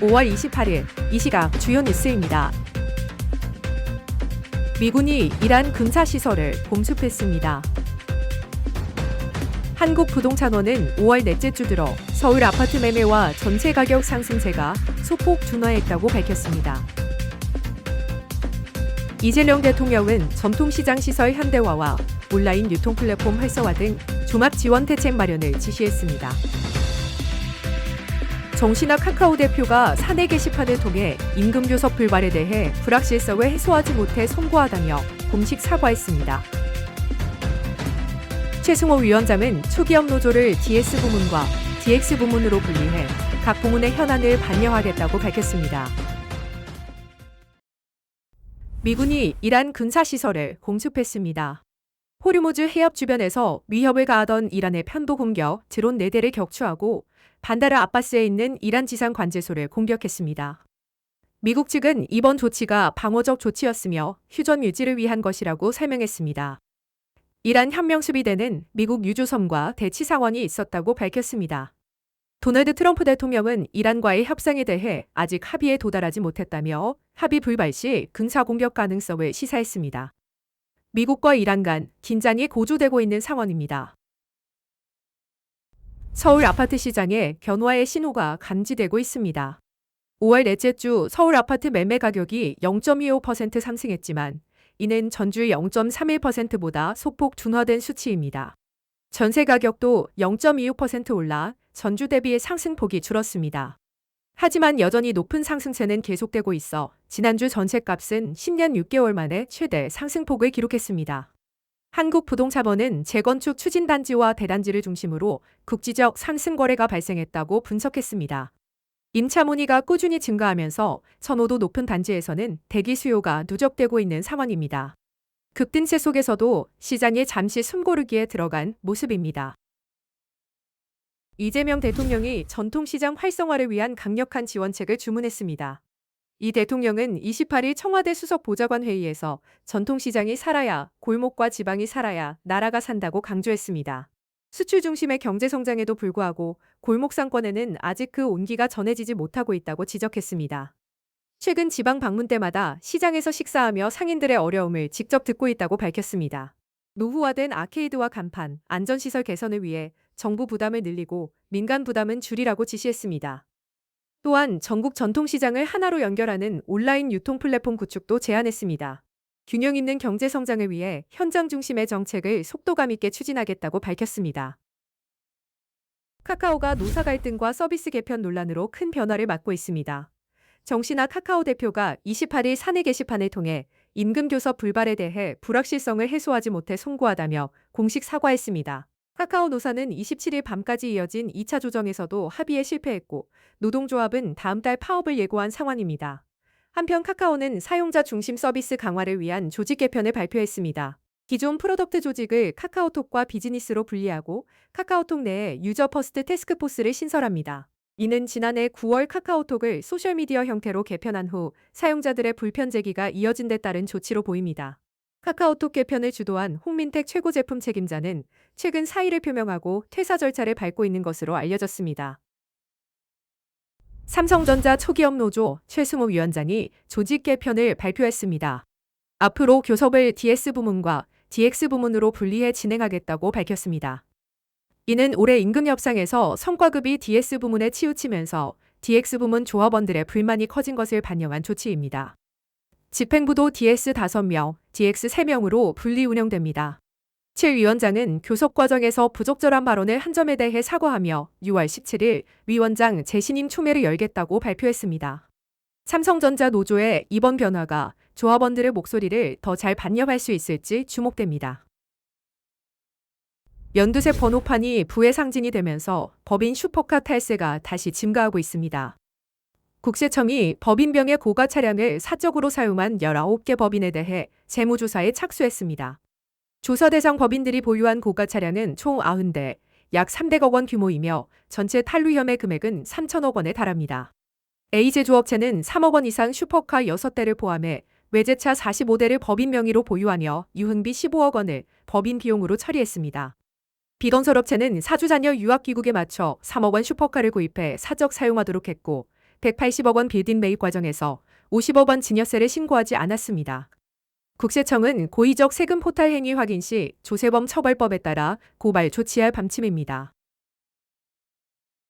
5월 28일 이 시각 주요 뉴스입니다. 미군이 이란 군사시설을 공습했습니다. 한국부동산원은 5월 넷째 주 들어 서울 아파트 매매와 전세 가격 상승세가 소폭 둔화했다고 밝혔습니다. 이재명 대통령은 전통시장 시설 현대화와 온라인 유통 플랫폼 활성화 등 종합 지원 대책 마련을 지시했습니다. 정신아 카카오 대표가 사내 게시판을 통해 임금 교섭 불발에 대해 불확실성을 해소하지 못해 송구하다며 공식 사과했습니다. 최승호 위원장은 초기업 노조를 DS 부문과 DX 부문으로 분리해 각 부문의 현안을 반영하겠다고 밝혔습니다. 미군이 이란 군사시설을 공습했습니다. 호르무즈 해협 주변에서 위협을 가하던 이란의 편도 공격 드론 4대를 격추하고 반다르 아바스에 있는 이란 지상 관제소를 공격했습니다. 미국 측은 이번 조치가 방어적 조치였으며 휴전 유지를 위한 것이라고 설명했습니다. 이란 혁명수비대는 미국 유조섬과 대치 상황이 있었다고 밝혔습니다. 도널드 트럼프 대통령은 이란과의 협상에 대해 아직 합의에 도달하지 못했다며 합의 불발 시 군사 공격 가능성을 시사했습니다. 미국과 이란 간 긴장이 고조되고 있는 상황입니다. 서울 아파트 시장에 변화의 신호가 감지되고 있습니다. 5월 넷째 주 서울 아파트 매매 가격이 0.25% 상승했지만 이는 전주 0.31%보다 소폭 둔화된 수치입니다. 전세 가격도 0.26% 올라 전주 대비 상승폭이 줄었습니다. 하지만 여전히 높은 상승세는 계속되고 있어 지난주 전세값은 10년 6개월 만에 최대 상승폭을 기록했습니다. 한국부동산원은 재건축 추진단지와 대단지를 중심으로 국지적 상승 거래가 발생했다고 분석했습니다. 임차 문의가 꾸준히 증가하면서 선호도 높은 단지에서는 대기 수요가 누적되고 있는 상황입니다. 급등세 속에서도 시장이 잠시 숨고르기에 들어간 모습입니다. 이재명 대통령이 전통시장 활성화를 위한 강력한 지원책을 주문했습니다. 이 대통령은 28일 청와대 수석보좌관 회의에서 전통시장이 살아야 골목과 지방이 살아야 나라가 산다고 강조했습니다. 수출 중심의 경제성장에도 불구하고 골목 상권에는 아직 그 온기가 전해지지 못하고 있다고 지적했습니다. 최근 지방 방문 때마다 시장에서 식사하며 상인들의 어려움을 직접 듣고 있다고 밝혔습니다. 노후화된 아케이드와 간판, 안전시설 개선을 위해 정부 부담을 늘리고 민간 부담은 줄이라고 지시했습니다. 또한 전국 전통시장을 하나로 연결하는 온라인 유통 플랫폼 구축도 제안했습니다. 균형 있는 경제 성장을 위해 현장 중심의 정책을 속도감 있게 추진하겠다고 밝혔습니다. 카카오가 노사 갈등과 서비스 개편 논란으로 큰 변화를 맞고 있습니다. 정신아 카카오 대표가 28일 사내 게시판을 통해 임금 교섭 불발에 대해 불확실성을 해소하지 못해 송구하다며 공식 사과했습니다. 카카오 노사는 27일 밤까지 이어진 2차 조정에서도 합의에 실패했고 노동조합은 다음 달 파업을 예고한 상황입니다. 한편 카카오는 사용자 중심 서비스 강화를 위한 조직 개편을 발표했습니다. 기존 프로덕트 조직을 카카오톡과 비즈니스로 분리하고 카카오톡 내에 유저 퍼스트 태스크포스를 신설합니다. 이는 지난해 9월 카카오톡을 소셜미디어 형태로 개편한 후 사용자들의 불편 제기가 이어진 데 따른 조치로 보입니다. 카카오톡 개편을 주도한 홍민택 최고제품 책임자는 최근 사의를 표명하고 퇴사 절차를 밟고 있는 것으로 알려졌습니다. 삼성전자 초기업 노조 최승호 위원장이 조직 개편을 발표했습니다. 앞으로 교섭을 DS 부문과 DX 부문으로 분리해 진행하겠다고 밝혔습니다. 이는 올해 임금 협상에서 성과급이 DS 부문에 치우치면서 DX 부문 조합원들의 불만이 커진 것을 반영한 조치입니다. 집행부도 DS 5명, DX 3명으로 분리 운영됩니다. 최 위원장은 교섭 과정에서 부적절한 발언을 한 점에 대해 사과하며 6월 17일 위원장 재신임 총회를 열겠다고 발표했습니다. 삼성전자 노조의 이번 변화가 조합원들의 목소리를 더 잘 반영할 수 있을지 주목됩니다. 연두색 번호판이 부의 상징이 되면서 법인 슈퍼카 탈세가 다시 증가하고 있습니다. 국세청이 법인명의 고가 차량을 사적으로 사용한 19개 법인에 대해 재무조사에 착수했습니다. 조사 대상 법인들이 보유한 고가 차량은 총 90대, 약 300억 원 규모이며 전체 탈루 혐의 금액은 3천억 원에 달합니다. A제조업체는 3억 원 이상 슈퍼카 6대를 포함해 외제차 45대를 법인 명의로 보유하며 유흥비 15억 원을 법인 비용으로 처리했습니다. 비건설업체는 사주 자녀 유학 귀국에 맞춰 3억 원 슈퍼카를 구입해 사적 사용하도록 했고 180억 원 빌딩 매입 과정에서 50억 원 증여세를 신고하지 않았습니다. 국세청은 고의적 세금 포탈 행위 확인 시 조세범 처벌법에 따라 고발 조치할 방침입니다.